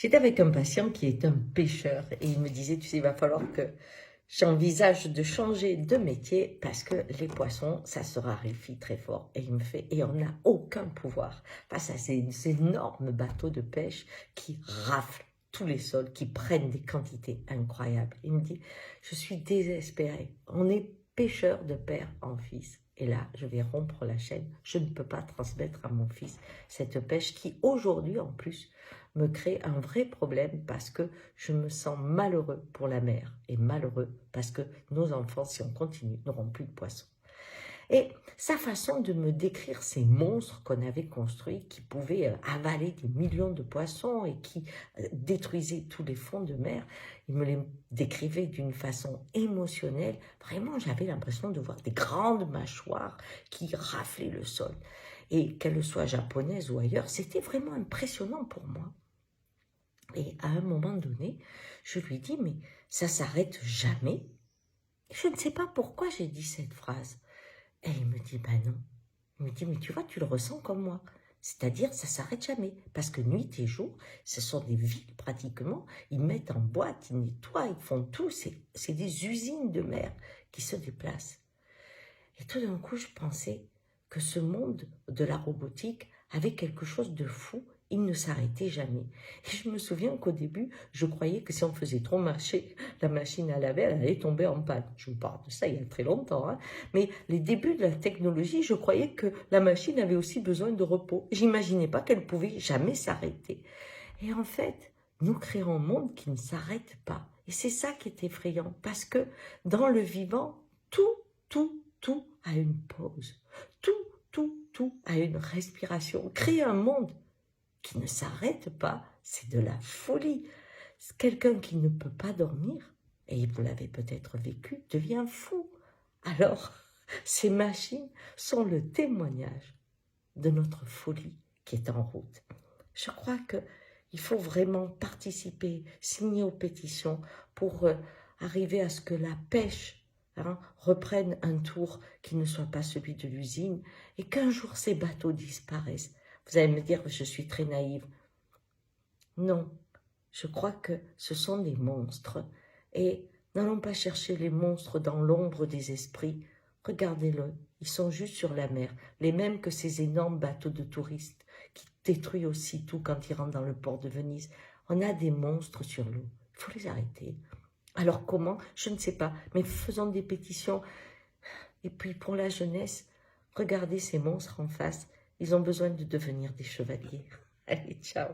J'étais avec un patient qui est un pêcheur et il me disait, tu sais, il va falloir que j'envisage de changer de métier parce que les poissons, ça se raréfie très fort. Et il me fait, et on n'a aucun pouvoir face à ces énormes bateaux de pêche qui raflent tous les sols, qui prennent des quantités incroyables. Il me dit, je suis désespéré. On est pêcheur de père en fils. Et là, je vais rompre la chaîne. Je ne peux pas transmettre à mon fils cette pêche qui, aujourd'hui, en plus, me crée un vrai problème parce que je me sens malheureux pour la mer et malheureux parce que nos enfants, si on continue, n'auront plus de poissons. Et sa façon de me décrire ces monstres qu'on avait construits, qui pouvaient avaler des millions de poissons et qui détruisaient tous les fonds de mer, il me les décrivait d'une façon émotionnelle. Vraiment, j'avais l'impression de voir des grandes mâchoires qui raflaient le sol. Et qu'elles soient japonaises ou ailleurs, c'était vraiment impressionnant pour moi. Et à un moment donné, je lui dis, mais ça s'arrête jamais. Et je ne sais pas pourquoi j'ai dit cette phrase. Et il me dit, ben non. Il me dit, mais tu vois, tu le ressens comme moi. C'est-à-dire, ça s'arrête jamais. Parce que nuit et jour, ce sont des villes pratiquement. Ils mettent en boîte, ils nettoient, ils font tout. C'est des usines de mer qui se déplacent. Et tout d'un coup, je pensais que ce monde de la robotique avait quelque chose de fou. Il ne s'arrêtait jamais. Et je me souviens qu'au début, je croyais que si on faisait trop marcher la machine à laver, elle allait tomber en panne. Je vous parle de ça il y a très longtemps. Hein. Mais les débuts de la technologie, je croyais que la machine avait aussi besoin de repos. J'imaginais pas qu'elle pouvait jamais s'arrêter. Et en fait, nous créons un monde qui ne s'arrête pas. Et c'est ça qui est effrayant. Parce que dans le vivant, tout a une pause. Tout a une respiration. Créer un monde qui ne s'arrête pas, c'est de la folie. Quelqu'un qui ne peut pas dormir, et vous l'avez peut-être vécu, devient fou. Alors, ces machines sont le témoignage de notre folie qui est en route. Je crois qu'il faut vraiment participer, signer aux pétitions pour arriver à ce que la pêche reprenne un tour qui ne soit pas celui de l'usine et qu'un jour ces bateaux disparaissent. Vous allez me dire que je suis très naïve. Non, je crois que ce sont des monstres. Et n'allons pas chercher les monstres dans l'ombre des esprits. Regardez-le, ils sont juste sur la mer, les mêmes que ces énormes bateaux de touristes qui détruisent aussi tout quand ils rentrent dans le port de Venise. On a des monstres sur l'eau, il faut les arrêter. Alors comment? Je ne sais pas, mais faisons des pétitions. Et puis pour la jeunesse, regardez ces monstres en face, ils ont besoin de devenir des chevaliers. Allez, ciao.